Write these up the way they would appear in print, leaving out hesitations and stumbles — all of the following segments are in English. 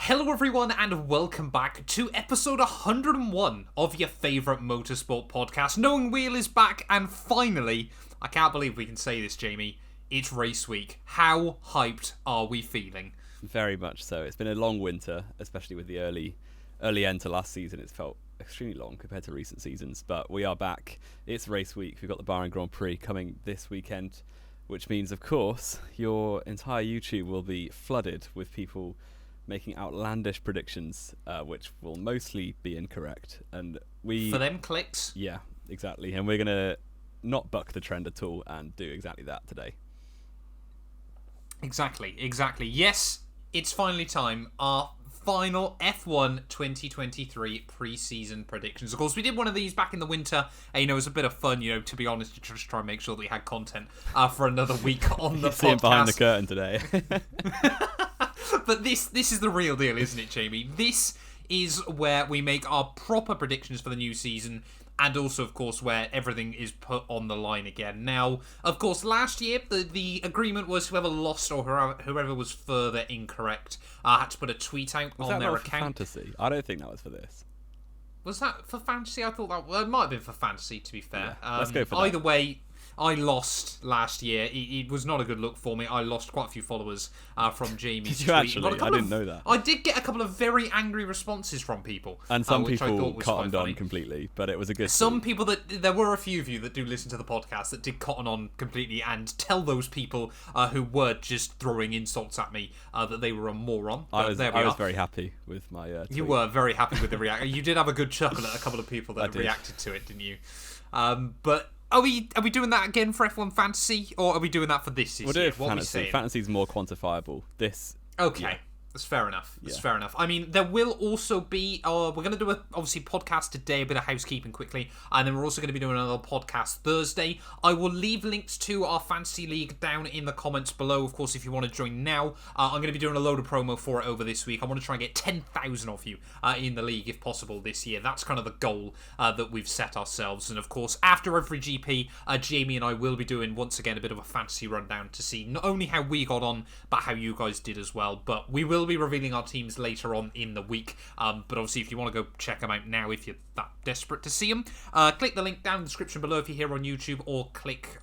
Hello everyone and welcome back to episode 101 of your favourite motorsport podcast. Knowing Wheel is back and finally, I can't believe we can say this, Jamie, it's race week. How hyped are we feeling? Very much so. It's been a long winter, especially with the early end to last season. It's felt extremely long compared to recent seasons, but we are back. It's race week. We've got the Bahrain Grand Prix coming this weekend, which means, of course, your entire YouTube will be flooded with people making outlandish predictions, which will mostly be incorrect. And for them clicks. Yeah, exactly. And we're gonna not buck the trend at all and do exactly that today. Exactly. Yes, it's finally time. Our final F1 2023 pre-season predictions. Of course, we did one of these back in the winter, and it was a bit of fun, to be honest, to just try and make sure that we had content for another week on the podcast. Seeing behind the curtain today. But this is the real deal, isn't it, Jamie? This is where we make our proper predictions for the new season, and also, of course, where everything is put on the line again. Now, of course, last year, the agreement was whoever lost or whoever was further incorrect had to put a tweet out on their account. For fantasy? I don't think that was for this. Was that for fantasy? I thought that it might have been for fantasy, to be fair. Yeah, let's go for that. Either way, I lost last year. It was not a good look for me. I lost quite a few followers from Jamie's tweet. Did you actually? I didn't know that. I did get a couple of very angry responses from people. And some people cottoned on completely, but it was a good Some people there were a few of you that do listen to the podcast that did cotton on completely and tell those people who were just throwing insults at me that they were a moron. I was very happy with my tweet. You were very happy with the reaction. You did have a good chuckle at a couple of people that reacted to it, didn't you? But Are we doing that again for F1 Fantasy, or are we doing that for this year? We'll do it for Fantasy. Fantasy's more quantifiable. Okay. Yeah. That's fair enough. Fair enough. I mean, there will also be... we're going to do obviously podcast today, a bit of housekeeping quickly, and then we're also going to be doing another podcast Thursday. I will leave links to our Fantasy League down in the comments below, of course, if you want to join now. I'm going to be doing a load of promo for it over this week. I want to try and get 10,000 of you in the league, if possible, this year. That's kind of the goal that we've set ourselves. And, of course, after every GP, Jamie and I will be doing, once again, a bit of a fantasy rundown to see not only how we got on, but how you guys did as well. But we will be revealing our teams later on in the week, but obviously if you want to go check them out now, if you're that desperate to see them, click the link down in the description below if you're here on YouTube, or click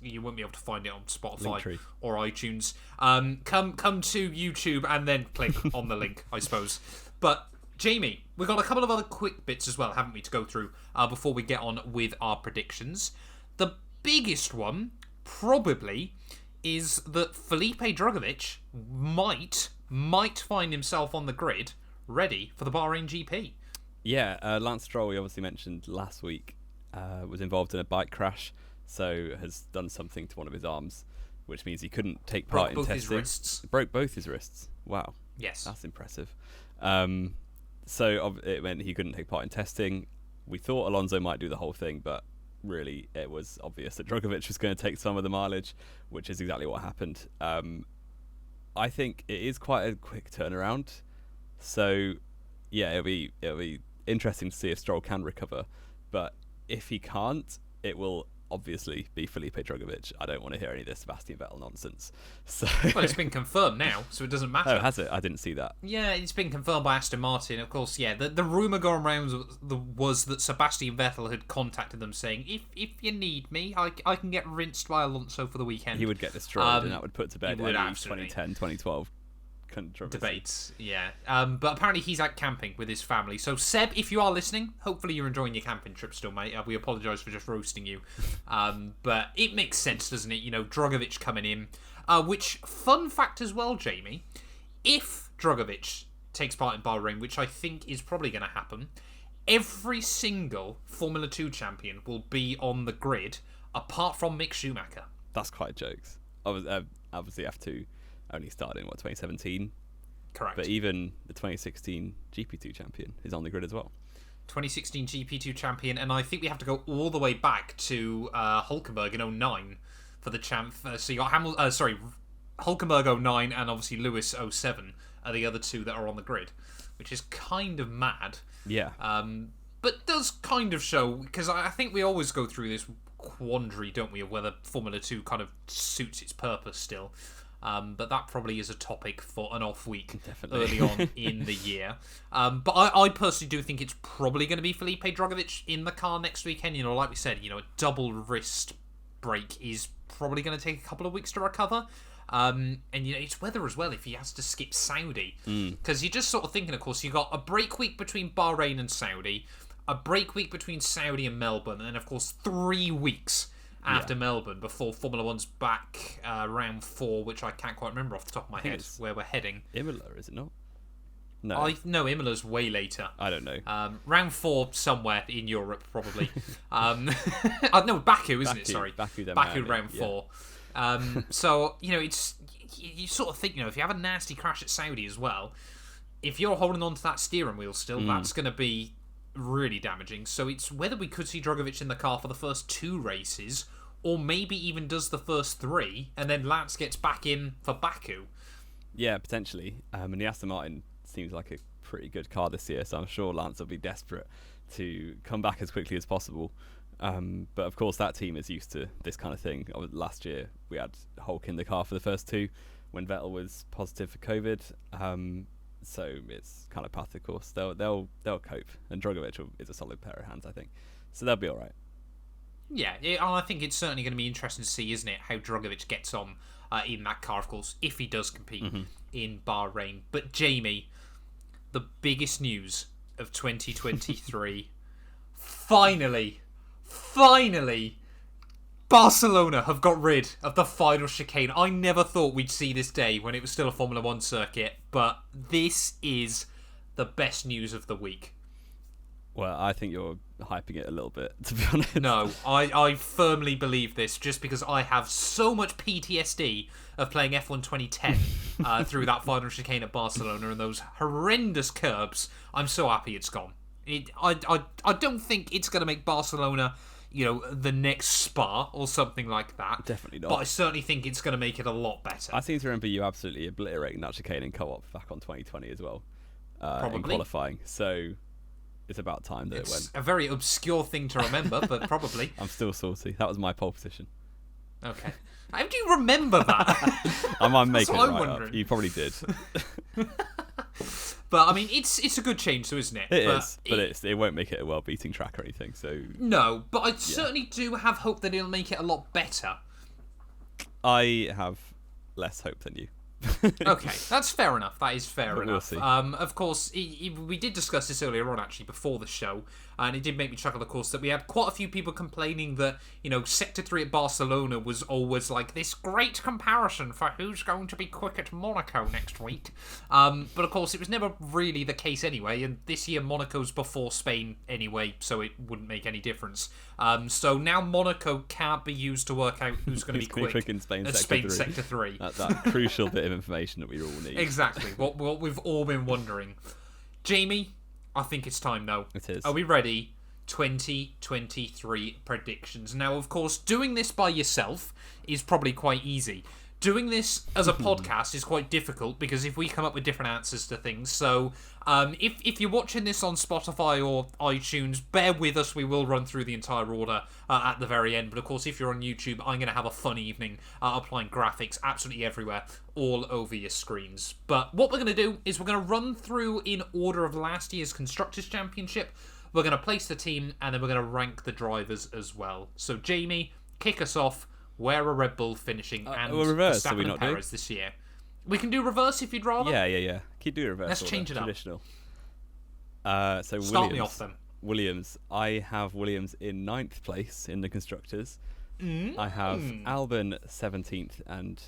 you won't be able to find it on Spotify or iTunes. Come to YouTube and then click on the link, I suppose. But Jamie, we've got a couple of other quick bits as well, haven't we, to go through before we get on with our predictions. The biggest one probably is that Felipe Drugovich might find himself on the grid ready for the Bahrain GP. Yeah, Lance Stroll, we obviously mentioned last week, was involved in a bike crash, so has done something to one of his arms, which means he couldn't take part in testing. His wrists. Broke both his wrists. Wow. Yes. That's impressive. So it meant he couldn't take part in testing. We thought Alonso might do the whole thing, but really it was obvious that Drugovich was going to take some of the mileage, which is exactly what happened. I think it is quite a quick turnaround, so yeah, it'll be interesting to see if Stroll can recover. But if he can't, it will obviously be Felipe Drugovich. I don't want to hear any of this Sebastian Vettel nonsense. So well, it's been confirmed now, so it doesn't matter. Oh, has it? I didn't see that. Yeah, it's been confirmed by Aston Martin. Of course, yeah. The rumour going around was that Sebastian Vettel had contacted them saying, if you need me, I can get rinsed by Alonso for the weekend. He would get destroyed, and that would put to bed any 2010, 2012 controversy. Debates, yeah. But apparently he's out camping with his family. So Seb, if you are listening, hopefully you're enjoying your camping trip still, mate. We apologise for just roasting you. But it makes sense, doesn't it? Drugovich coming in. Which, fun fact as well, Jamie, if Drugovich takes part in Bahrain, which I think is probably going to happen, every single Formula 2 champion will be on the grid, apart from Mick Schumacher. That's quite jokes. Obviously F2 only started in 2017. Correct. But even the 2016 GP2 champion is on the grid as well. 2016 GP2 champion, and I think we have to go all the way back to Hulkenberg in 2009 for the champ. So you got Hulkenberg 2009 and obviously Lewis 2007 are the other two that are on the grid, which is kind of mad. Yeah. But does kind of show, because I think we always go through this quandary, don't we, of whether Formula 2 kind of suits its purpose still. But that probably is a topic for an off week Definitely. early on in the year. But I personally do think it's probably going to be Felipe Drugovich in the car next weekend. Like we said, a double wrist break is probably going to take a couple of weeks to recover. And it's weather as well if he has to skip Saudi, because you're just sort of thinking, of course, you've got a break week between Bahrain and Saudi, a break week between Saudi and Melbourne, and then of course 3 weeks after Melbourne before Formula One's back round 4, which I can't quite remember off the top of my head where we're heading. Imola, is it not? No, Imola's way later. I don't know. Round 4 somewhere in Europe probably. No, Baku, isn't it? Sorry, Baku round 4. So it's you sort of think, if you have a nasty crash at Saudi as well, if you're holding on to that steering wheel still, that's going to be really damaging. So it's whether we could see Drugovich in the car for the first 2 races, or maybe even does the first 3 and then Lance gets back in for Baku. Yeah, potentially. And the Aston Martin seems like a pretty good car this year, so I'm sure Lance will be desperate to come back as quickly as possible. But of course that team is used to this kind of thing. Last year we had Hulk in the car for the first 2 when Vettel was positive for COVID. So it's kind of path, of course. They'll cope, and Drugovich is a solid pair of hands, I think. So they'll be all right. Yeah, I think it's certainly going to be interesting to see, isn't it, how Drugovich gets on in that car, of course, if he does compete in Bahrain. But Jamie, the biggest news of 2023, finally, Barcelona have got rid of the final chicane. I never thought we'd see this day when it was still a Formula 1 circuit, but this is the best news of the week. Well, I think you're hyping it a little bit, to be honest. No, I firmly believe this just because I have so much PTSD of playing F1 2010 through that final chicane at Barcelona and those horrendous curbs. I'm so happy it's gone. I don't think it's going to make Barcelona, the next Spa or something like that. Definitely not. But I certainly think it's going to make it a lot better. I seem to remember you absolutely obliterating that chicane in co-op back on 2020 as well. Probably. In qualifying. So it's about time that it went. It's a very obscure thing to remember, but probably. I'm still salty. That was my pole position. Okay. How do you remember that? I'm making it I'm right wondering. up. You probably did. But I mean, it's a good change, though, isn't it? It won't make it a well-beating track or anything. So no, but I certainly do have hope that it'll make it a lot better. I have less hope than you. Okay, that's fair enough. That is fair But enough. we'll see. Of course, we did discuss this earlier on, actually, before the show, and it did make me chuckle, of course, that we had quite a few people complaining that, Sector 3 at Barcelona was always like this great comparison for who's going to be quick at Monaco next week. But, of course, it was never really the case anyway, and this year Monaco's before Spain anyway, so it wouldn't make any difference. So now Monaco can't be used to work out who's going to be quick in Spain at Sector 3. That crucial bit of information that we all need. Exactly, what we've all been wondering. Jamie, I think it's time now. It is. Are we ready? 2023 predictions. Now, of course, doing this by yourself is probably quite easy. Doing this as a podcast is quite difficult because if we come up with different answers to things. So if you're watching this on Spotify or iTunes, bear with us. We will run through the entire order at the very end. But of course, if you're on YouTube, I'm going to have a fun evening applying graphics absolutely everywhere, all over your screens. But what we're going to do is we're going to run through in order of last year's Constructors' Championship. We're going to place the team and then we're going to rank the drivers as well. So Jamie, kick us off. Where are Red Bull finishing and reverse, Verstappen and Perez this year? We can do reverse if you'd rather. Yeah. Keep doing reverse. Let's change it up. Traditional. So Start Williams, me off then. Williams. I have Williams in 9th place in the Constructors. I have Albon 17th and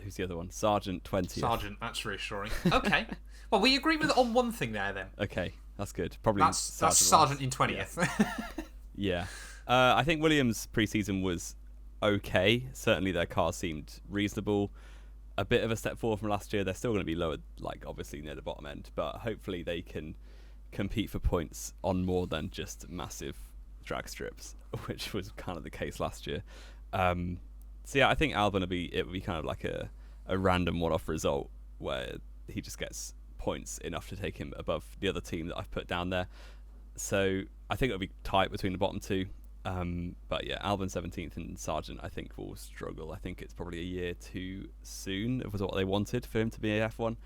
who's the other one? Sargent 20th. Sargent, that's reassuring. Okay. Well, we agree on one thing there then. Okay, that's good. Probably that's Sargent in 20th. Yeah. I think Williams' pre-season was okay. Certainly their car seemed reasonable. A bit of a step forward from last year. They're still going to be lower, obviously near the bottom end, but hopefully they can compete for points on more than just massive drag strips, which was kind of the case last year. So yeah, I think Albon will be kind of like a random one-off result where he just gets points enough to take him above the other team that I've put down there. So I think it'll be tight between the bottom two. But yeah, Albon 17th and Sargent I think will struggle. I think it's probably a year too soon. It was what they wanted for him to be a F1.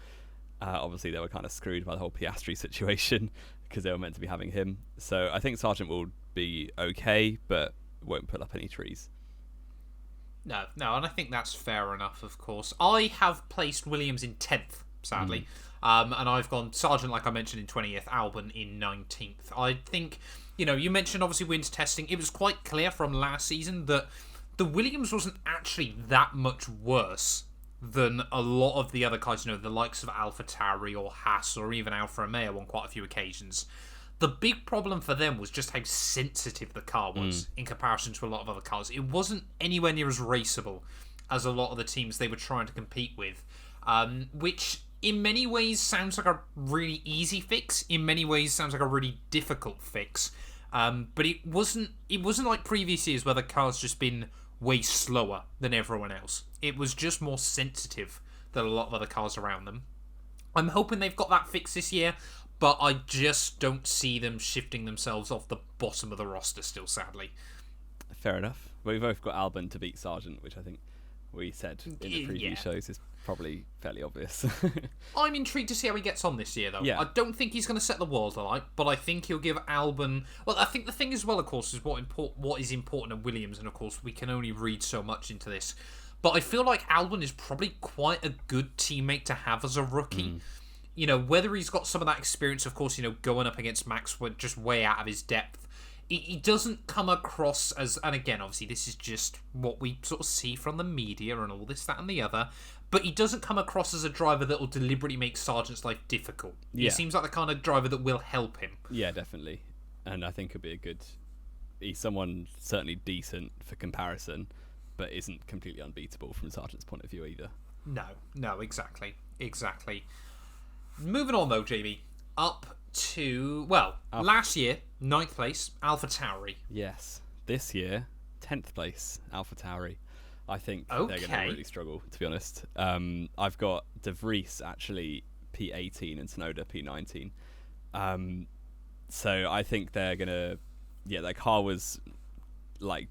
Obviously they were kind of screwed by the whole Piastri situation because they were meant to be having him. So I think Sargent will be okay, but won't put up any trees. No, and I think that's fair enough, of course. I have placed Williams in 10th, sadly. And I've gone Sargent, like I mentioned, in 20th, Albon in 19th. I think, you mentioned obviously winter testing. It was quite clear from last season that the Williams wasn't actually that much worse than a lot of the other cars, the likes of AlphaTauri or Haas or even Alfa Romeo on quite a few occasions. The big problem for them was just how sensitive the car was in comparison to a lot of other cars. It wasn't anywhere near as raceable as a lot of the teams they were trying to compete with, which in many ways sounds like a really easy fix. In many ways sounds like a really difficult fix. But it wasn't like previous years where the car's just been way slower than everyone else. It was just more sensitive than a lot of other cars around them. I'm hoping they've got that fixed this year, but I just don't see them shifting themselves off the bottom of the roster still, sadly. Fair enough. We've both got Albon to beat Sargent, which I think we said in the preview shows is probably fairly obvious. I'm intrigued to see how he gets on this year, though. Yeah. I don't think he's going to set the world alight, but I think he'll give Albon... Well, I think the thing as well, of course, is what is important at Williams, and of course, we can only read so much into this. But I feel like Albon is probably quite a good teammate to have as a rookie. Whether he's got some of that experience, of course, going up against Max just way out of his depth. He doesn't come across as... And again, obviously, this is just what we sort of see from the media and all this, that, and the other. But he doesn't come across as a driver that will deliberately make Sargent's life difficult. Yeah. He seems like the kind of driver that will help him. Yeah, definitely. And I think he'll be he's someone certainly decent for comparison, but isn't completely unbeatable from Sargent's point of view either. No, exactly. Moving on, though, Jamie. Up to, last year, 9th place, AlphaTauri. Yes. This year, 10th place, AlphaTauri. I think they're going to really struggle, to be honest. I've got De Vries, actually, P18 and Tsunoda, P19. So I think they're going to... Yeah, their car was...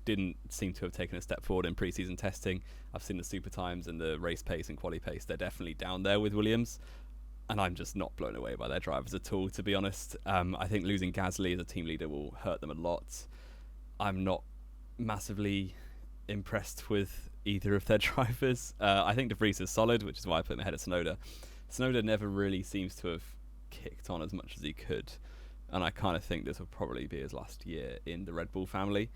didn't seem to have taken a step forward in pre-season testing. I've seen the super times and the race pace and quali pace. They're definitely down there with Williams. And I'm just not blown away by their drivers at all, to be honest. I think losing Gasly as a team leader will hurt them a lot. I'm not massively impressed with either of their drivers. I think De Vries is solid, which is why I put him ahead of Tsunoda. Tsunoda never really seems to have kicked on as much as he could. And I kind of think this will probably be his last year in the Red Bull family.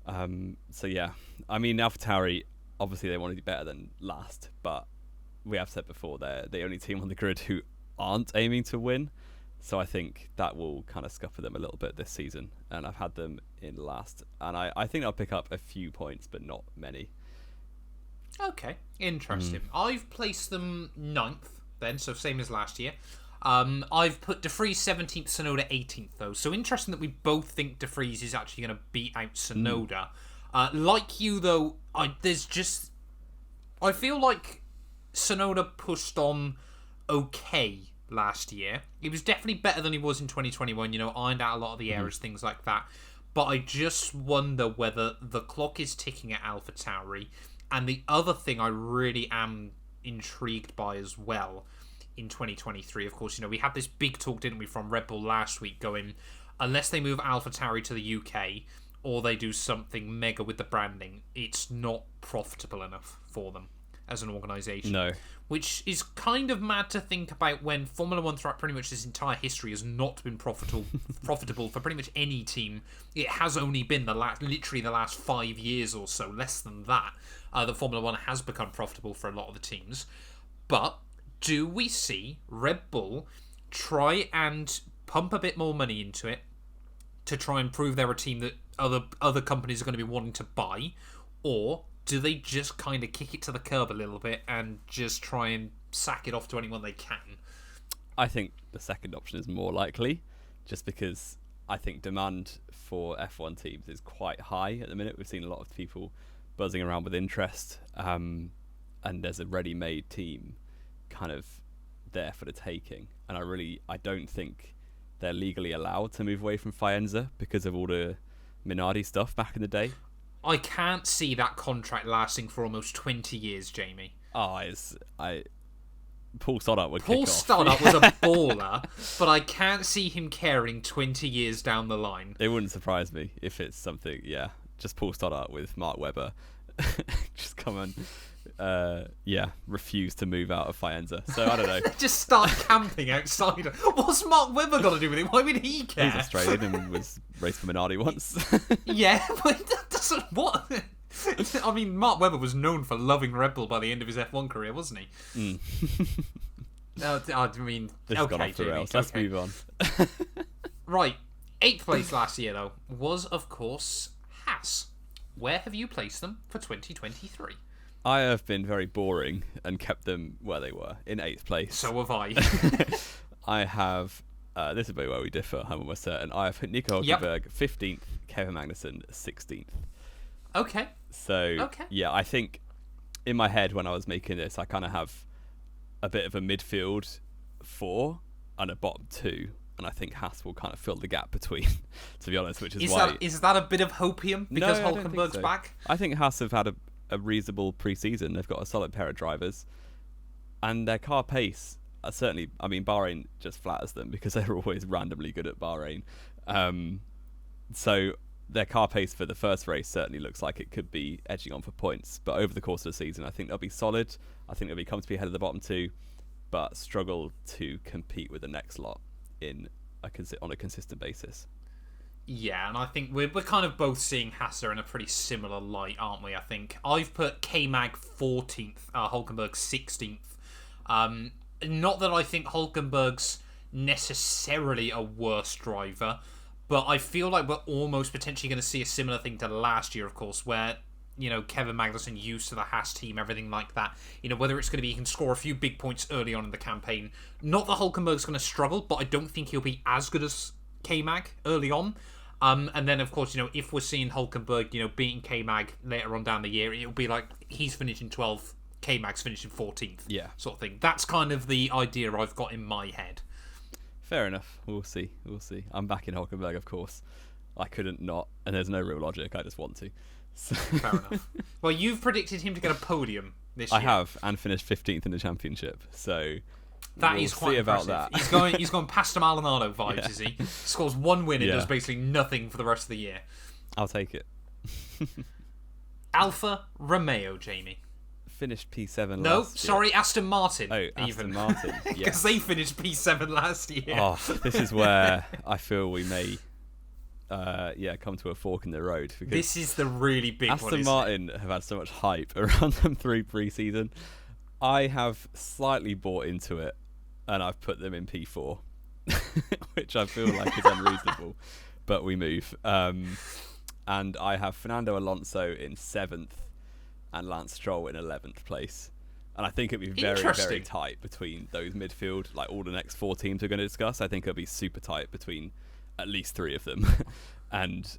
So yeah, I mean, AlphaTauri, obviously they want to be better than last, but we have said before they're the only team on the grid who aren't aiming to win. So I think that will kind of scupper them a little bit this season. And I've had them in last. And I think I'll pick up a few points, but not many. Okay, interesting. I've placed them 9th then, so same as last year. I've put De Vries 17th, Tsunoda 18th, though. So interesting that we both think De Vries is actually going to beat out Tsunoda. Like you, though, I feel like Tsunoda pushed on okay last year. He was definitely better than he was in 2021, ironed out a lot of the errors, things like that. But I just wonder whether the clock is ticking at AlphaTauri. And the other thing I really am intrigued by as well in 2023, of course, we had this big talk, didn't we, from Red Bull last week going, unless they move AlphaTauri to the UK or they do something mega with the branding, it's not profitable enough for them as an organisation. No. Which is kind of mad to think about when Formula One throughout pretty much its entire history has not been profitable for pretty much any team. It has only been literally the last 5 years or so, less than that Formula One has become profitable for a lot of the teams. But do we see Red Bull try and pump a bit more money into it to try and prove they're a team that other companies are going to be wanting to buy? Or do they just kind of kick it to the curb a little bit and just try and sack it off to anyone they can? I think the second option is more likely, just because I think demand for F1 teams is quite high at the minute. We've seen a lot of people buzzing around with interest, and there's a ready-made team kind of there for the taking. And I don't think they're legally allowed to move away from Faenza because of all the Minardi stuff back in the day. I can't see that contract lasting for almost 20 years, Jamie. Paul Stoddart would kick off. Paul Stoddart was a baller, but I can't see him caring 20 years down the line. It wouldn't surprise me if it's something, just Paul Stoddart with Mark Webber. Just come and, refuse to move out of Faenza. So, I don't know. Just start camping outside. What's Mark Webber got to do with it? Why would he care? He's Australian and was raced for Minardi once. Yeah, but that doesn't... What? I mean, Mark Webber was known for loving Red Bull by the end of his F1 career, wasn't he? I mean, this okay, got off the Jamie, rails. Let's move on. Right, 8th place last year, though, was, of course, Haas. Where have you placed them for 2023? I have been very boring and kept them where they were, in 8th place. So have I. I have... this is where we differ, I'm almost certain. I have Nico Hülkenberg 15th, Kevin Magnussen 16th. Okay. So, yeah, I think in my head when I was making this, I kind of have a bit of a midfield 4 and a bottom 2. And I think Haas will kind of fill the gap between, to be honest, which is why... Is that a bit of hopium because No, Hülkenberg's back? I think Haas have had a reasonable pre-season. They've got a solid pair of drivers. And their car pace, certainly, I mean, Bahrain just flatters them because they're always randomly good at Bahrain. So their car pace for the first race certainly looks like it could be edging on for points. But over the course of the season, I think they'll be solid. I think they'll be comfortably ahead of the bottom 2, but struggle to compete with the next lot on a consistent basis. Yeah, and I think we're kind of both seeing Hasser in a pretty similar light, aren't we? I think I've put K-Mag 14th, Hülkenberg 16th. Not that I think Hülkenberg's necessarily a worse driver, but I feel like we're almost potentially going to see a similar thing to last year, of course, where Kevin Magnussen used to the Haas team, everything like that. Whether it's going to be he can score a few big points early on in the campaign. Not that Hülkenberg's going to struggle, but I don't think he'll be as good as K-Mag early on. And then, of course, if we're seeing Hülkenberg, beating K-Mag later on down the year, it'll be like he's finishing 12th, K-Mag's finishing 14th. Yeah. Sort of thing. That's kind of the idea I've got in my head. Fair enough. We'll see. I'm back in Hülkenberg, of course. I couldn't not, and there's no real logic. I just want to. So. Fair enough. Well, you've predicted him to get a podium this year. I have, and finished 15th in the championship. So that is quite impressive. About that. He's going past the Maldonado vibes, is he? Scores one win and does basically nothing for the rest of the year. I'll take it. Alfa Romeo, Jamie. Finished P7 last year. No, sorry, Aston Martin. Oh, Aston Martin. Because they finished P7 last year. Oh, this is where I feel we may come to a fork in the road. Because this is the really big one. Aston Martin have had so much hype around them through pre-season. I have slightly bought into it, and I've put them in P4, which I feel like is unreasonable, but we move. And I have Fernando Alonso in 7th and Lance Stroll in 11th place. And I think it'd be very, very tight between those midfield, like all the next 4 teams we're going to discuss. I think it'll be super tight between at least 3 of them. And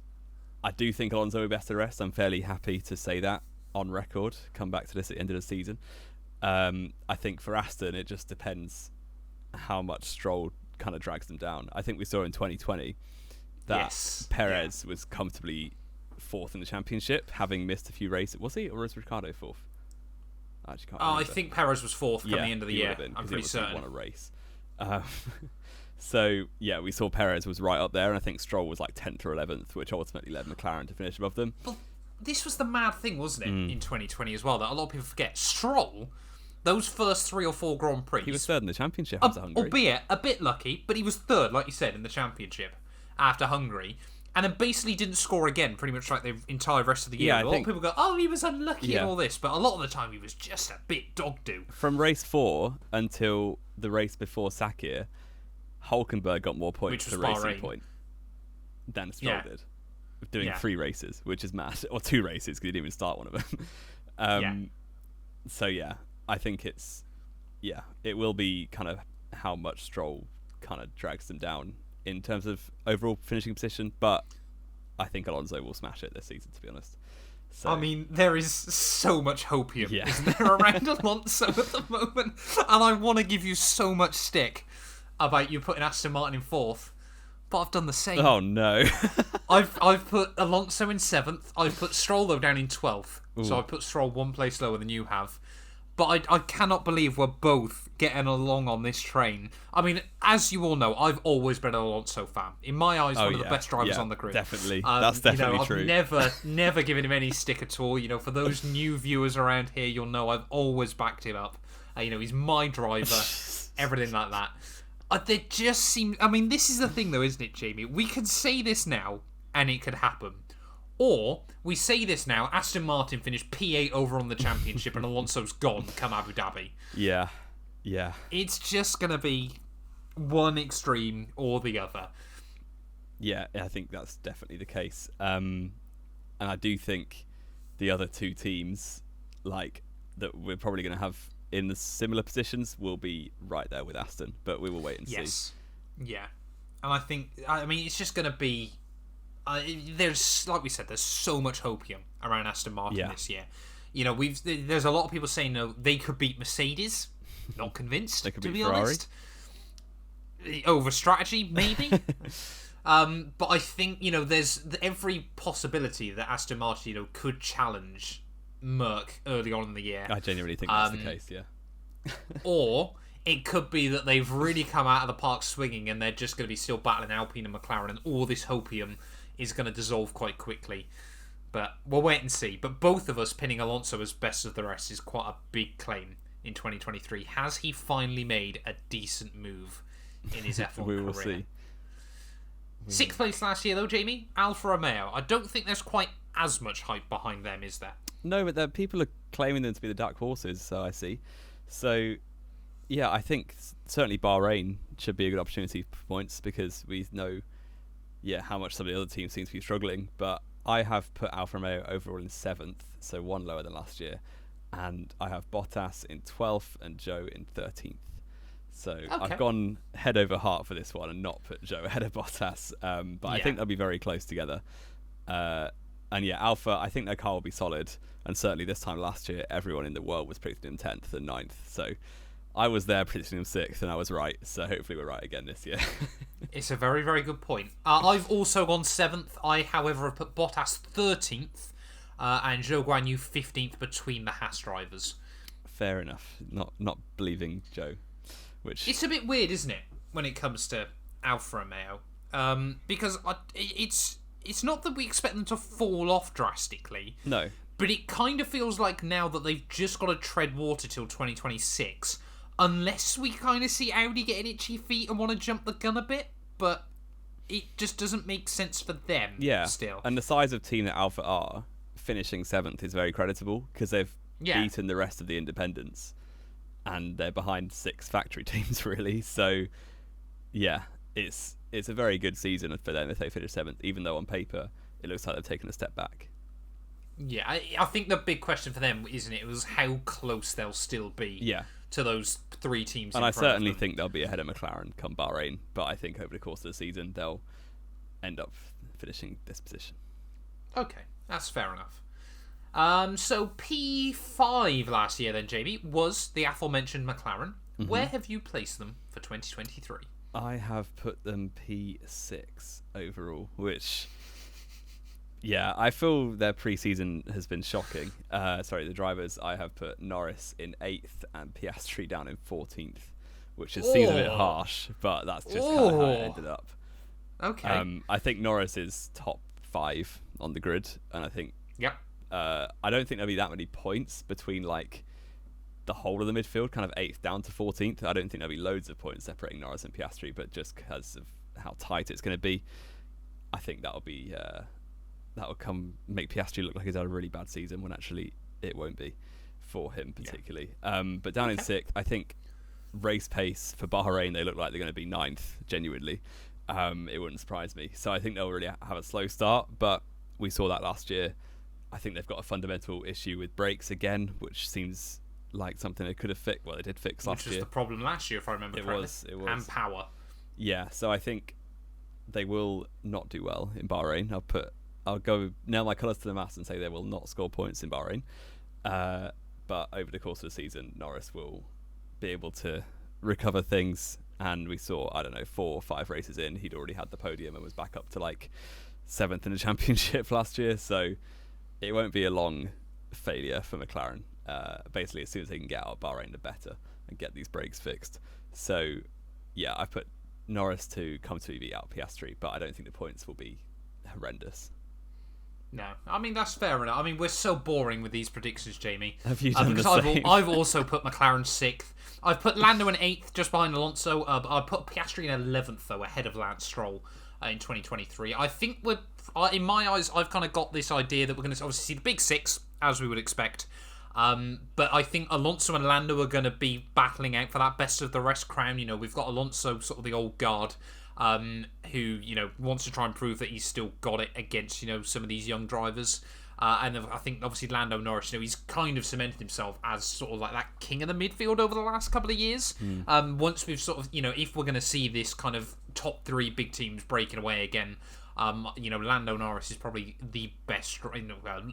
I do think Alonso will be best of the rest. I'm fairly happy to say that on record. Come back to this at the end of the season. I think for Aston, it just depends how much Stroll kind of drags them down. I think we saw in 2020 that Perez was comfortably 4th in the championship, having missed a few races. Was he, or was Ricciardo 4th? I actually can't remember. I think Perez was 4th come the end of the year. I'm pretty certain. Won a race. So, we saw Perez was right up there, and I think Stroll was like 10th or 11th, which ultimately led McLaren to finish above them. Well, this was the mad thing, wasn't it, in 2020 as well, that a lot of people forget. Stroll, those first 3 or 4 Grand Prix... He was 3rd in the championship after Hungary. Albeit a bit lucky, but he was 3rd, like you said, in the championship after Hungary. And then basically didn't score again pretty much like the entire rest of the year. A lot of people go, oh, he was unlucky and all this. But a lot of the time he was just a bit dog-do. From race 4 until the race before Sakir, Hülkenberg got more points per racing point than Stroll did. Doing 3 races, which is mad. Or 2 races, because he didn't even start one of them. So, I think it's... it will be kind of how much Stroll kind of drags them down in terms of overall finishing position, but I think Alonso will smash it this season, to be honest. So, I mean, there is so much hopium, isn't there, around Alonso at the moment? And I want to give you so much stick about you putting Aston Martin in 4th, but I've done the same. Oh no. I've put Alonso in 7th. I've put Stroll though down in 12th. Ooh. So I put Stroll one place lower than you have. But I cannot believe we're both getting along on this train. I mean, as you all know, I've always been an Alonso fan. In my eyes, one of the best drivers on the grid. Definitely. That's definitely true. I've never given him any stick at all. For those new viewers around here, you'll know I've always backed him up. He's my driver, everything like that. They just seem... I mean, this is the thing though, isn't it, Jamie? We can say this now, and it could happen. Or, we say this now, Aston Martin finished P8 over on the championship and Alonso's gone come Abu Dhabi. Yeah. It's just going to be one extreme or the other. Yeah, I think that's definitely the case. And I do think the other two teams, that we're probably going to have in the similar positions, will be right there with Aston. But we will wait and see. Yeah. And I mean, it's just going to be... there's, like we said, there's so much hopium around Aston Martin this year. There's a lot of people saying they could beat Mercedes. Not convinced, they could to beat be Ferrari. honest. Over strategy, maybe. But I think there's every possibility that Aston Martin could challenge Merc early on in the year. I genuinely think that's the case. Yeah. Or it could be that they've really come out of the park swinging and they're just going to be still battling Alpine and McLaren, and all this hopium is going to dissolve quite quickly. But we'll wait and see. But both of us pinning Alonso as best of the rest is quite a big claim in 2023. Has he finally made a decent move in his F1 we will career? See. 6th place last year, though, Jamie. Alfa Romeo. I don't think there's quite as much hype behind them, is there? No, but people are claiming them to be the dark horses, so I see. So, yeah, I think certainly Bahrain should be a good opportunity for points, because we know, how much some of the other teams seem to be struggling. But I have put Alfa Romeo overall in 7th, so one lower than last year. And I have Bottas in 12th and Joe in 13th. So I've gone head over heart for this one and not put Joe ahead of Bottas. But I think they'll be very close together. And Alpha, I think their car will be solid. And certainly this time last year, everyone in the world was predicting him 10th and 9th. So I was there predicting him 6th, and I was right. So hopefully we're right again this year. It's a very, very good point. I've also gone 7th. I, however, have put Bottas 13th and Zhou Guanyu 15th between the Haas drivers. Fair enough. Not believing Joe. It's a bit weird, isn't it, when it comes to Alfa Romeo? Because it's not that we expect them to fall off drastically. No. But it kind of feels like now that they've just got to tread water till 2026, unless we kind of see Audi getting itchy feet and want to jump the gun a bit, but it just doesn't make sense for them still. And the size of team that Alpha are, finishing 7th is very creditable, because they've beaten the rest of the independents, and they're behind 6 factory teams, really. So, it's a very good season for them if they finish 7th, even though on paper it looks like they've taken a step back. Yeah, I think the big question for them, isn't it, was how close they'll still be to those 3 teams. And I certainly think they'll be ahead of McLaren come Bahrain, but I think over the course of the season they'll end up finishing this position. Okay, that's fair enough. So P5 last year then, Jamie, was the aforementioned McLaren. Mm-hmm. Where have you placed them for 2023? I have put them P6 overall, which... Yeah, I feel their pre-season has been shocking. The drivers, I have put Norris in 8th and Piastri down in 14th, which seems a bit harsh, but that's just kind of how it ended up. Okay. I think Norris is top 5 on the grid, and I think... Yep. I don't think there'll be that many points between, the whole of the midfield, kind of 8th down to 14th. I don't think there'll be loads of points separating Norris and Piastri, but just because of how tight it's going to be, I think that'll be... that will make Piastri look like he's had a really bad season, when actually it won't be for him particularly. But down in 6th, I think race pace for Bahrain, they look like they're going to be 9th, genuinely. It wouldn't surprise me. So I think they'll really have a slow start, but we saw that last year. I think they've got a fundamental issue with brakes again, which seems like something they could have fixed. Well, they did fix last year. Which was the problem last year, if I remember correctly. It was. And power. Yeah, so I think they will not do well in Bahrain. I'll go nail my colours to the mast and say they will not score points in Bahrain. But over the course of the season, Norris will be able to recover things and we saw, I don't know, 4 or 5 races in, he'd already had the podium and was back up to like 7th in the championship last year. So it won't be a long failure for McLaren. Basically, as soon as they can get out of Bahrain, the better, and get these brakes fixed. So yeah, I put Norris to comfortably beat out Piastri, but I don't think the points will be horrendous. No, I mean, that's fair enough. I mean, we're so boring with these predictions, Jamie. Have you done the same? I've also put McLaren 6th. I've put Lando in 8th, just behind Alonso. I put Piastri in 11th, though, ahead of Lance Stroll in 2023. I think in my eyes, I've kind of got this idea that we're going to obviously see the big 6, as we would expect. But I think Alonso and Lando are going to be battling out for that best of the rest crown. You know, we've got Alonso, sort of the old guard, who, you know, wants to try and prove that he's still got it against, you know, some of these young drivers. And I think, obviously, Lando Norris, you know, he's kind of cemented himself as sort of like that king of the midfield over the last couple of years. Once we've sort of, you know, if we're going to see this kind of top 3 big teams breaking away again, you know, Lando Norris is probably the best,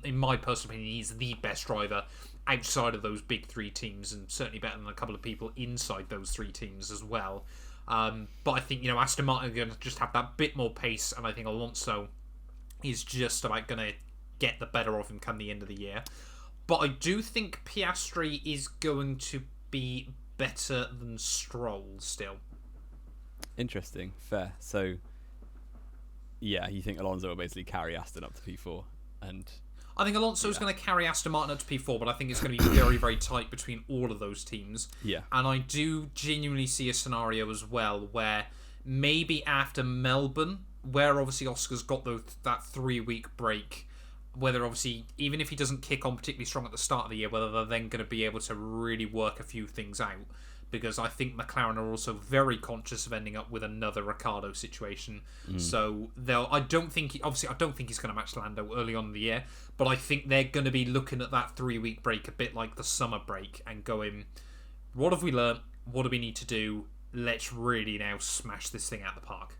in my personal opinion, he's the best driver outside of those big 3 teams, and certainly better than a couple of people inside those 3 teams as well. But I think, you know, Aston Martin are going to just have that bit more pace, and I think Alonso is just about going to get the better of him come the end of the year. But I do think Piastri is going to be better than Stroll still. Interesting. Fair. So, yeah, you think Alonso will basically carry Aston up to P4, and I think Alonso is going to carry Aston Martin up to P4, but I think it's going to be very, very tight between all of those teams. Yeah. And I do genuinely see a scenario as well where maybe after Melbourne, where obviously Oscar's got that 3-week break, whether obviously, even if he doesn't kick on particularly strong at the start of the year, whether they're then going to be able to really work a few things out. Because I think McLaren are also very conscious of ending up with another Ricciardo situation. So I don't think he's going to match Lando early on in the year, but I think they're going to be looking at that 3-week break a bit like the summer break and going, what have we learnt? What do we need to do? Let's really now smash this thing out the park.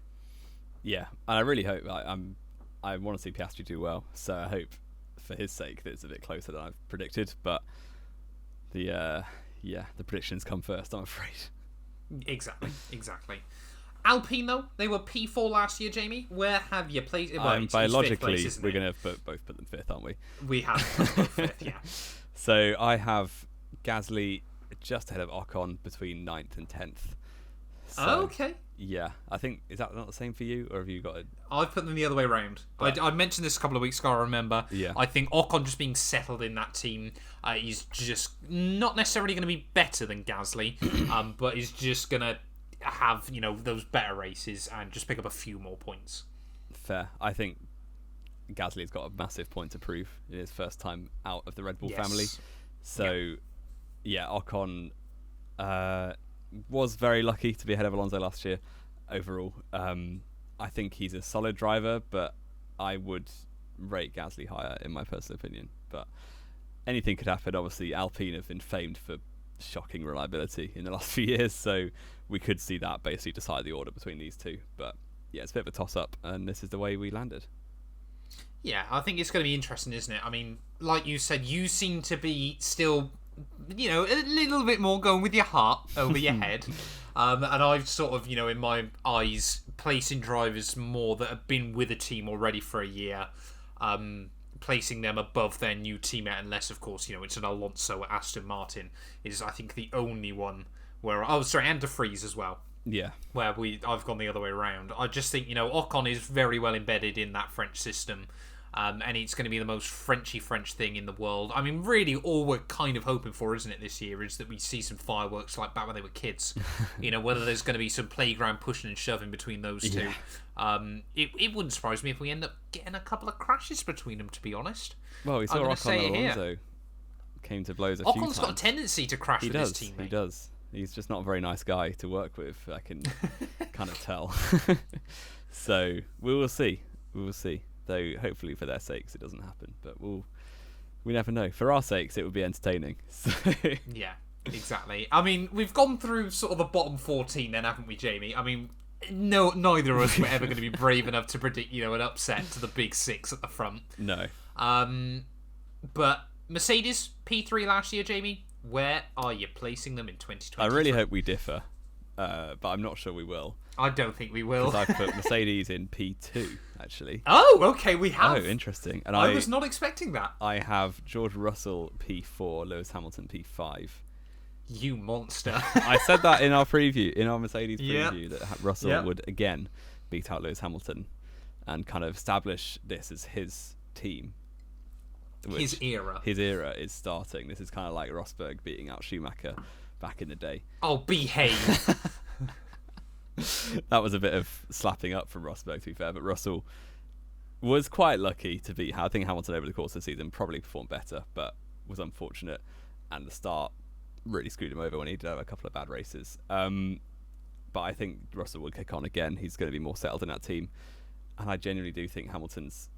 Yeah, and I really hope I want to see Piastri do well, so I hope for his sake that it's a bit closer than I've predicted. But the predictions come first, I'm afraid. Exactly. Alpine, though, they were P4 last year, Jamie. Where have you placed? Well, biologically, place, we're going to both put them 5th, aren't we? We have both 5th, yeah. So I have Gasly just ahead of Ocon between 9th and 10th. So, okay. Yeah, I think, is that not the same for you, or have you got it? I've put them the other way around. I mentioned this a couple of weeks ago, I remember. Yeah. I think Ocon just being settled in that team, he's just not necessarily going to be better than Gasly, but he's just going to have, you know, those better races and just pick up a few more points. Fair. I think Gasly's got a massive point to prove in his first time out of the Red Bull family. So, yeah, Ocon was very lucky to be ahead of Alonso last year overall. I think he's a solid driver, but I would rate Gasly higher in my personal opinion. But anything could happen. Obviously, Alpine have been famed for shocking reliability in the last few years, so we could see that basically decide the order between these two. But yeah, it's a bit of a toss-up, and this is the way we landed. Yeah, I think it's going to be interesting, isn't it? I mean, like you said, you seem to be still, you know, a little bit more going with your heart over your head. And I've sort of, you know, in my eyes, placing drivers more that have been with a team already for a year, placing them above their new teammate, unless, of course, you know, it's an Alonso at Aston Martin, is, I think, the only one where... Oh, sorry, and De Vries as well. Yeah. Where I've gone the other way around. I just think, you know, Ocon is very well embedded in that French system. And it's going to be the most Frenchy French thing in the world. I mean, really, all we're kind of hoping for, isn't it, this year, is that we see some fireworks like back when they were kids. You know, whether there's going to be some playground pushing and shoving between those two. It wouldn't surprise me if we end up getting a couple of crashes between them, to be honest. Well, we saw Ocon and Alonso came to blows a few times. Ocon's got a tendency to crash with his teammate. He does. He's just not a very nice guy to work with, I can kind of tell. So, we will see. Though hopefully for their sakes it doesn't happen, but we never know. For our sakes it would be entertaining. So. Yeah, exactly. I mean, we've gone through sort of the bottom 14 then, haven't we, Jamie? I mean, no, neither of us were ever going to be brave enough to predict, you know, an upset to the big 6 at the front. No. But Mercedes P3 last year, Jamie, where are you placing them in 2023? I really hope we differ. but I'm not sure we will. I don't think we will. Because I've put Mercedes in P2, actually. Oh, okay, we have. Oh, interesting. And I was not expecting that. I have George Russell P4, Lewis Hamilton P5. You monster. I said that in our preview, in our Mercedes preview, that Russell would again beat out Lewis Hamilton and kind of establish this as his team. His era. His era is starting. This is kind of like Rosberg beating out Schumacher back in the day. Oh, behave. That was a bit of slapping up from Rosberg, to be fair, but Russell was quite lucky to beat. I think Hamilton over the course of the season probably performed better, but was unfortunate, and the start really screwed him over when he did have a couple of bad races. But I think Russell will kick on again. He's going to be more settled in that team, and I genuinely do think Hamilton's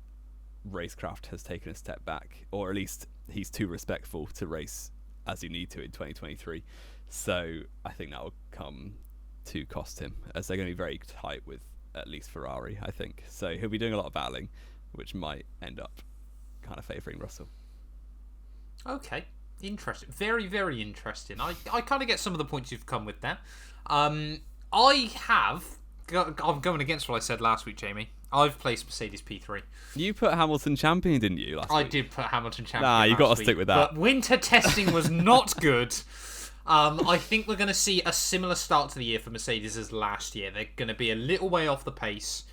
racecraft has taken a step back, or at least he's too respectful to race as you need to in 2023. So I think that will come to cost him, as they're going to be very tight with at least Ferrari, I think. So he'll be doing a lot of battling, which might end up kind of favouring Russell. Okay, interesting. Very, very interesting. I kind of get some of the points you've come with there. I'm going against what I said last week, Jamie. I've placed Mercedes P3. You put Hamilton champion, didn't you, last week? I did put Hamilton champion. Nah, you got to stick with that. But winter testing was not good. I think we're going to see a similar start to the year for Mercedes as last year. They're going to be a little way off the pace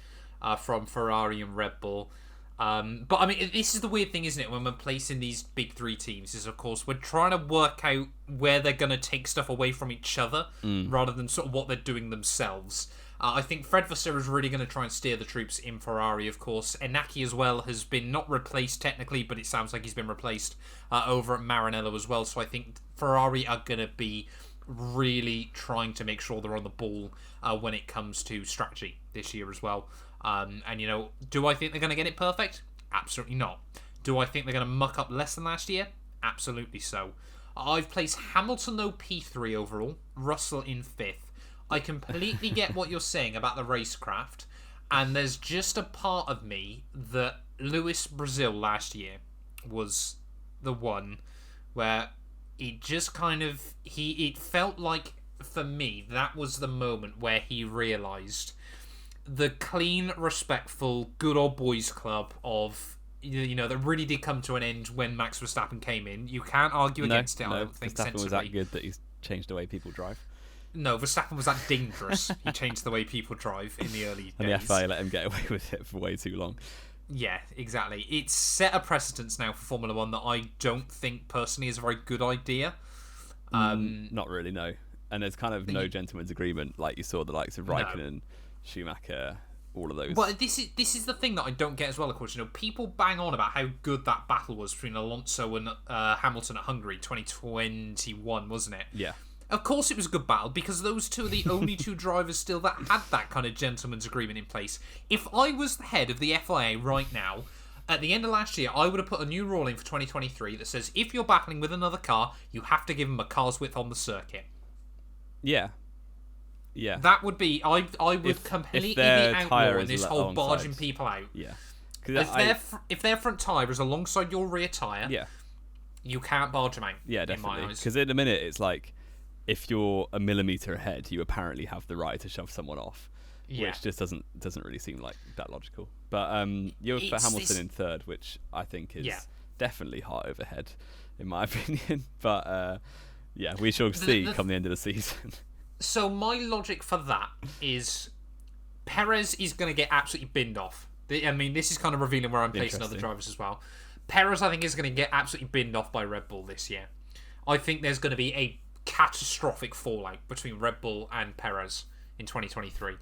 from Ferrari and Red Bull. But I mean, this is the weird thing, isn't it? When we're placing these big three teams, is of course we're trying to work out where they're going to take stuff away from each other rather than sort of what they're doing themselves. I think Fred Vasseur is really going to try and steer the troops in Ferrari, of course. Inaki as well has been not replaced technically, but it sounds like he's been replaced over at Maranello as well. So I think Ferrari are going to be really trying to make sure they're on the ball when it comes to strategy this year as well. And, you know, do I think they're going to get it perfect? Absolutely not. Do I think they're going to muck up less than last year? Absolutely so. I've placed Hamilton, though, P3 overall. Russell in 5th. I completely get what you're saying about the racecraft, and there's just a part of me that Lewis Brazil last year was the one where it just kind of it felt like, for me, that was the moment where he realised the clean, respectful, good old boys club of, you know, that really did come to an end when Max Verstappen came in. You can't argue against it. I don't think Verstappen was that good that he's changed the way people drive. No, Verstappen was that dangerous. He changed the way people drive in the early days. And the FIA let him get away with it for way too long. Yeah, exactly. It's set a precedence now for Formula One that I don't think personally is a very good idea. Not really, no. And there's kind of no gentleman's agreement, like you saw the likes of Raikkonen, Schumacher, all of those. Well, this is the thing that I don't get as well, of course. You know, people bang on about how good that battle was between Alonso and Hamilton at Hungary 2021, wasn't it? Yeah. Of course it was a good battle, because those two are the only two drivers still that had that kind of gentleman's agreement in place. If I was the head of the FIA right now, at the end of last year, I would have put a new rule in for 2023 that says if you're battling with another car, you have to give them a car's width on the circuit. Yeah. Yeah. That would be... I would completely be outlawing this whole barging people out. Yeah. If their front tyre is alongside your rear tyre, you can't barge them out. Yeah, definitely. Because in a minute, it's like, if you're a millimetre ahead, you apparently have the right to shove someone off, which just doesn't really seem like that logical. But you'll put Hamilton in 3rd, which I think is definitely heart over head, in my opinion. But we shall see come the end of the season. So my logic for that is Perez is going to get absolutely binned off. I mean, this is kind of revealing where I'm placing other drivers as well. Perez, I think, is going to get absolutely binned off by Red Bull this year. I think there's going to be a catastrophic fallout between Red Bull and Perez in 2023.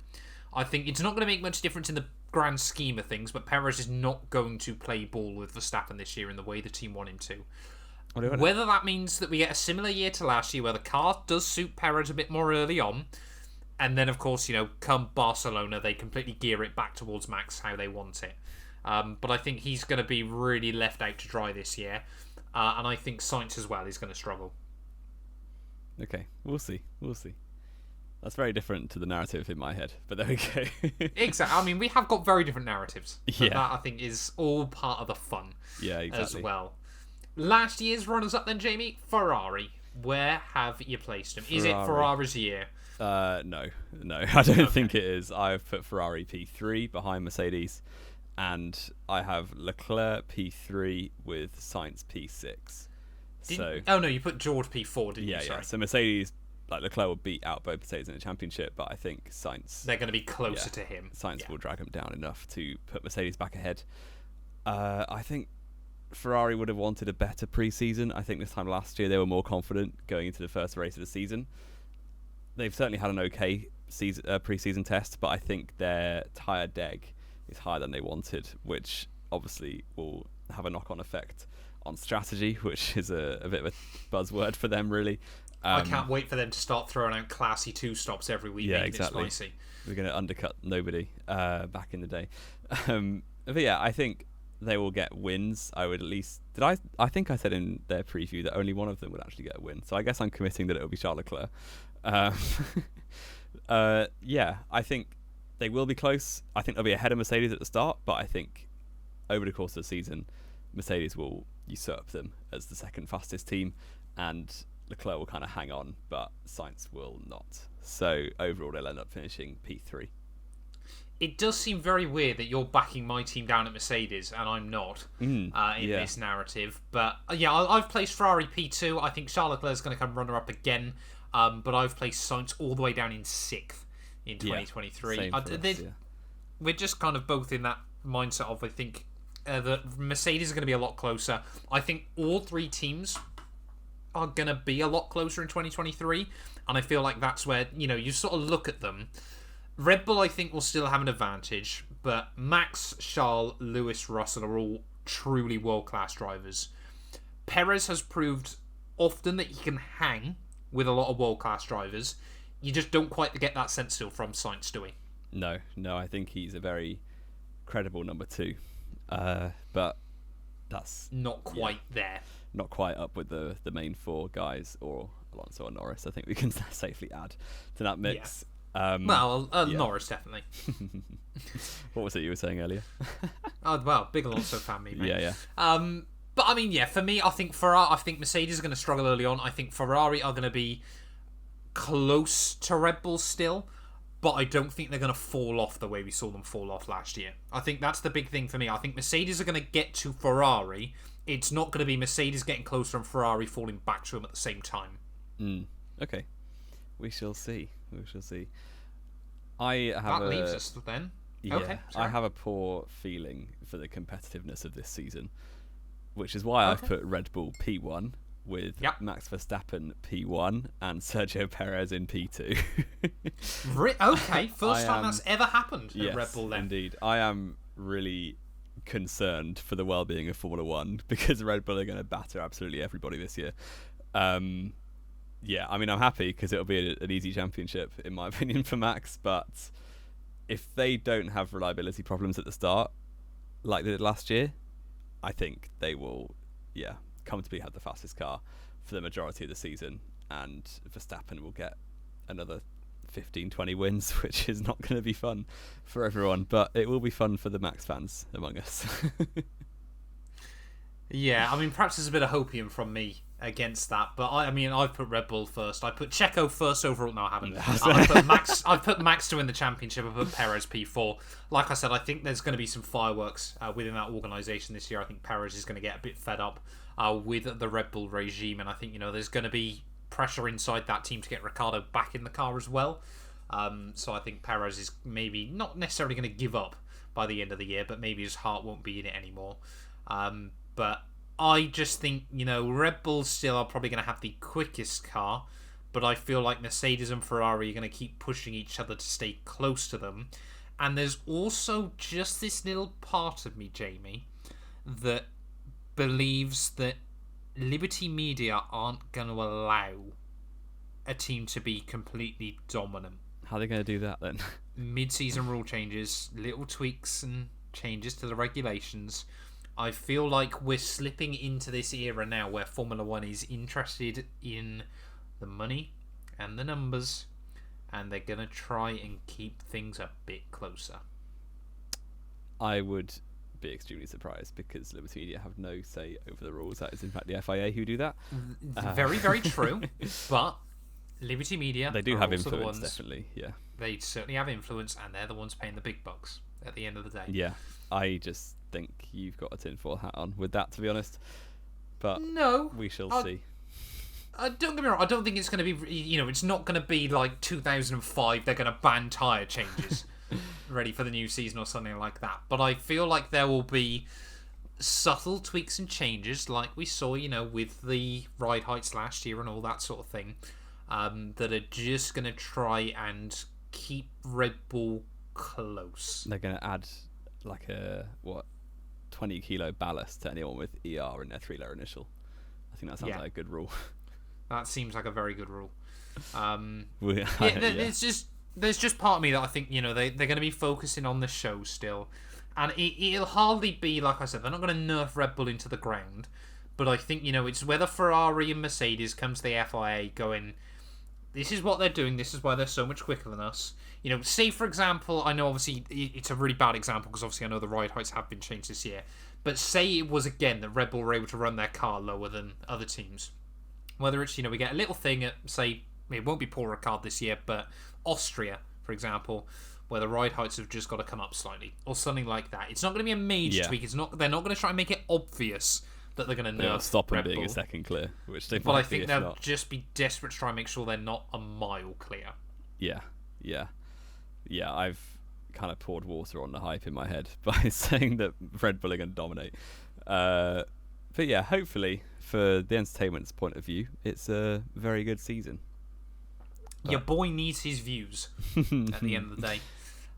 I think it's not going to make much difference in the grand scheme of things, but Perez is not going to play ball with Verstappen this year in the way the team want him to. Whether that means that we get a similar year to last year where the car does suit Perez a bit more early on, and then, of course, you know, come Barcelona, they completely gear it back towards Max how they want it. But I think he's going to be really left out to dry this year, and I think Sainz as well is going to struggle. Okay, we'll see. That's very different to the narrative in my head, but there we go. Exactly. I mean, we have got very different narratives. But that, I think, is all part of the fun as well. Last year's runners-up then, Jamie? Ferrari. Where have you placed them? Is it Ferrari's year? No, I don't think it is. I've put Ferrari P3 behind Mercedes, and I have Leclerc P3 with Sainz P6. Oh no, you put George P4, didn't you? Sorry. Yeah. So Mercedes, like Leclerc, will beat out both Mercedes in the championship, but I think Sainz, they're going to be closer to him. Sainz will drag him down enough to put Mercedes back ahead. I think Ferrari would have wanted a better pre-season. I think this time last year they were more confident going into the first race of the season. They've certainly had an okay pre-season test, but I think their tyre deg is higher than they wanted, which obviously will have a knock-on effect on strategy, which is a bit of a buzzword for them, really. I can't wait for them to start throwing out classy 2-stops every week. Yeah, exactly. It spicy. We're going to undercut nobody back in the day. But yeah, I think they will get wins. I would at least... I think I said in their preview that only one of them would actually get a win. So I guess I'm committing that it will be Charles Leclerc. Yeah, I think they will be close. I think they'll be ahead of Mercedes at the start, but I think over the course of the season, Mercedes will usurp them as the second fastest team, and Leclerc will kind of hang on, but Sainz will not. So overall, they'll end up finishing P3. It does seem very weird that you're backing my team down at Mercedes and I'm not in this narrative. But yeah, I've placed Ferrari P2. I think Charles Leclerc is going to come runner-up again. But I've placed Sainz all the way down in 6th in 2023. We're just kind of both in that mindset of, I think, that Mercedes is going to be a lot closer. I think all three teams are going to be a lot closer in 2023. And I feel like that's where, you sort of look at them. Red Bull, I think, will still have an advantage, but Max, Charles, Lewis, Russell are all truly world-class drivers. Perez has proved often that he can hang with a lot of world-class drivers. You just don't quite get that sense still from Sainz, do we? No, I think he's a very credible number 2. But that's... Not quite there. Not quite up with the main 4 guys, or Alonso or Norris, I think we can safely add to that mix. Yeah. Norris, definitely. What was it you were saying earlier? Big Alonso fan, me, mate. Yeah. But I mean, for me, I think Mercedes is going to struggle early on. I think Ferrari are going to be close to Red Bull still, but I don't think they're going to fall off the way we saw them fall off last year. I think that's the big thing for me. I think Mercedes are going to get to Ferrari. It's not going to be Mercedes getting closer and Ferrari falling back to them at the same time. Okay. We shall see. That leaves us then. Yeah, okay, I have a poor feeling for the competitiveness of this season, which is why I've put Red Bull P1 with Max Verstappen P1 and Sergio Perez in P2. Okay, first time that's ever happened at Red Bull then. Indeed. I am really concerned for the well-being of Formula 1 because Red Bull are going to batter absolutely everybody this year. Yeah, I mean, I'm happy because it'll be an easy championship, in my opinion, for Max. But if they don't have reliability problems at the start, like they did last year, I think they will, comfortably have the fastest car for the majority of the season. And Verstappen will get another 15, 20 wins, which is not going to be fun for everyone. But it will be fun for the Max fans among us. Yeah, I mean, perhaps there's a bit of hopium from me against that, but I've put Red Bull first. I put Checo first overall. No, I haven't. I've put Max to win the championship. I put Perez P4. Like I said, I think there's going to be some fireworks within that organisation this year. I think Perez is going to get a bit fed up with the Red Bull regime, and I think there's going to be pressure inside that team to get Ricciardo back in the car as well. So I think Perez is maybe not necessarily going to give up by the end of the year, but maybe his heart won't be in it anymore. But I just think, Red Bull still are probably going to have the quickest car, but I feel like Mercedes and Ferrari are going to keep pushing each other to stay close to them. And there's also just this little part of me, Jamie, that believes that Liberty Media aren't going to allow a team to be completely dominant. How are they going to do that then? Mid-season rule changes, little tweaks and changes to the regulations. I feel like we're slipping into this era now where Formula 1 is interested in the money and the numbers, and they're going to try and keep things a bit closer. I would be extremely surprised because Liberty Media have no say over the rules. That is, in fact, the FIA who do that. Very, very true. But Liberty Media. They do have influence, definitely. Yeah, they certainly have influence, and they're the ones paying the big bucks at the end of the day. Yeah, I just think you've got a tinfoil hat on with that, to be honest. But no, we shall see. Don't get me wrong. I don't think it's going to be. It's not going to be like 2005. They're going to ban tyre changes, ready for the new season or something like that. But I feel like there will be subtle tweaks and changes, like we saw, with the ride heights last year and all that sort of thing, that are just going to try and keep Red Bull close. They're going to add like a 20 kilo ballast to anyone with ER in their 3-letter initial. I think that sounds like a good rule. That seems like a very good rule. There's just part of me that I think they're going to be focusing on the show still, and it'll hardly be, like I said, they're not going to nerf Red Bull into the ground, but I think it's whether Ferrari and Mercedes comes to the FIA going, this is what they're doing, this is why they're so much quicker than us. Say for example, I know obviously it's a really bad example because obviously I know the ride heights have been changed this year, but say it was again that Red Bull were able to run their car lower than other teams. Whether it's, we get a little thing at, say, it won't be Paul Ricard this year, but Austria, for example, where the ride heights have just got to come up slightly, or something like that. It's not going to be a major tweak. They're not going to try and make it obvious that they're going to nerf stop them Red being Bull. a second clear, which they but might I think be, they'll just be desperate to try and make sure they're not a mile clear. Yeah. I've kind of poured water on the hype in my head by saying that Red Bull are going to dominate. But yeah, hopefully, for the entertainment's point of view, it's a very good season. Your boy needs his views at the end of the day.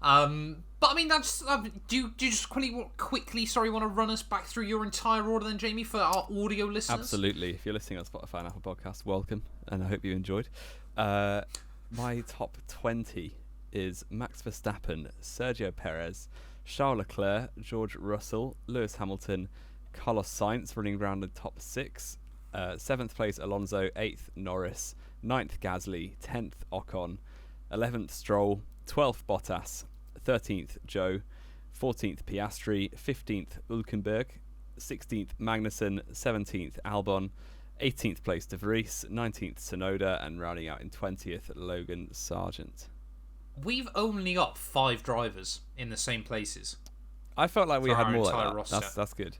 But I mean, that's. Do you just quickly want to run us back through your entire order then, Jamie, for our audio listeners? Absolutely. If you're listening on Spotify and Apple Podcasts, welcome, and I hope you enjoyed. My top 20 is Max Verstappen, Sergio Perez, Charles Leclerc, George Russell, Lewis Hamilton, Carlos Sainz running around the top 6. 7th place Alonso, 8th Norris, 9th Gasly, 10th Ocon, 11th Stroll, 12th Bottas, 13th Zhou, 14th Piastri, 15th Hülkenberg, 16th Magnussen, 17th Albon, 18th place De Vries, 19th Tsunoda, and rounding out in 20th Logan Sargent. We've only got 5 drivers in the same places. I felt like we had more like that. That's good.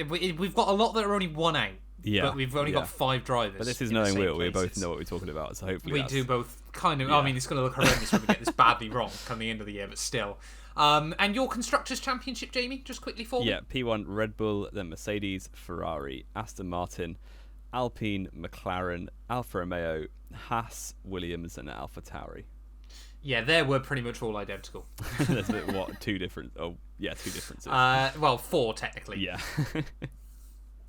We've got a lot that are only 1 out. Yeah, but we've only got 5 drivers. But this is knowing we both know what we're talking about, so hopefully we do both kind of. Yeah. I mean, it's going to look horrendous when we get this badly wrong come the end of the year, but still. And your Constructors' Championship, Jamie, just quickly for me. Yeah, P1 Red Bull, then Mercedes, Ferrari, Aston Martin, Alpine, McLaren, Alfa Romeo, Haas, Williams, and AlphaTauri. Yeah, they were pretty much all identical. There's two different. Oh, yeah, 2 differences. Well, 4 technically. Yeah.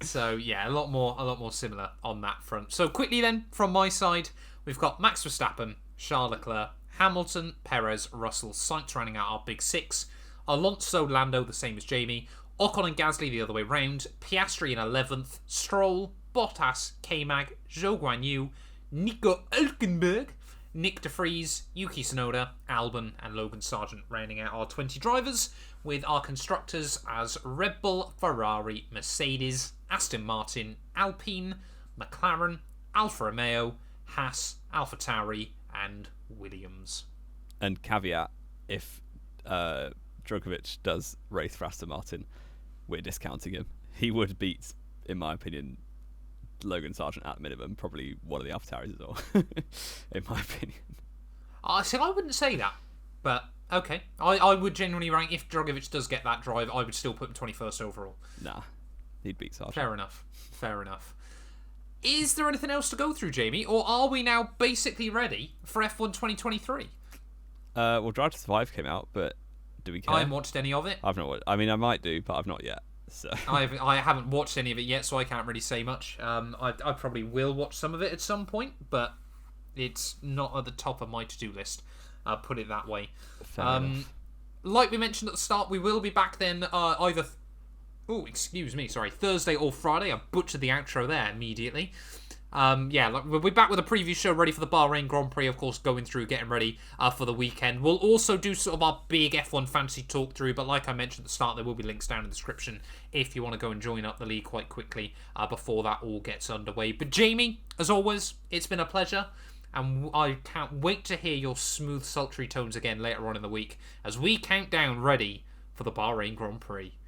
So yeah, a lot more similar on that front. So quickly then, from my side, we've got Max Verstappen, Charles Leclerc, Hamilton, Perez, Russell, Sainz rounding out our big 6. Alonso, Lando, the same as Jamie. Ocon and Gasly the other way round. Piastri in 11th. Stroll, Bottas, K-Mag, Zhou Guanyu, Nico Hülkenberg, Nick De Vries, Yuki Tsunoda, Albon, and Logan Sargent rounding out our 20 drivers, with our constructors as Red Bull, Ferrari, Mercedes, Aston Martin, Alpine, McLaren, Alfa Romeo, Haas, AlphaTauri, and Williams. And caveat, if Djokovic does race for Aston Martin, we're discounting him. He would beat, in my opinion, Logan Sargent at minimum, probably one of the AlphaTauris as well, in my opinion. See, I wouldn't say that, but okay. I would genuinely rank, if Djokovic does get that drive, I would still put him 21st overall. Nah, he'd beat Sargent. Fair enough. Is there anything else to go through, Jamie, or are we now basically ready for F1 2023? Well, Drive to Survive came out, but do we care? I haven't watched any of it. I've not watched. I mean, I might do, but I've not yet. So. I haven't watched any of it yet, so I can't really say much. I probably will watch some of it at some point, but it's not at the top of my to-do list. I'll put it that way. Like we mentioned at the start, we will be back then either... Thursday or Friday. I butchered the outro there immediately. We'll be back with a preview show ready for the Bahrain Grand Prix, of course, going through, getting ready for the weekend. We'll also do sort of our big F1 fantasy talk through, but like I mentioned at the start, there will be links down in the description if you want to go and join up the league quite quickly before that all gets underway. But Jamie, as always, it's been a pleasure. and I can't wait to hear your smooth, sultry tones again later on in the week as we count down ready for the Bahrain Grand Prix.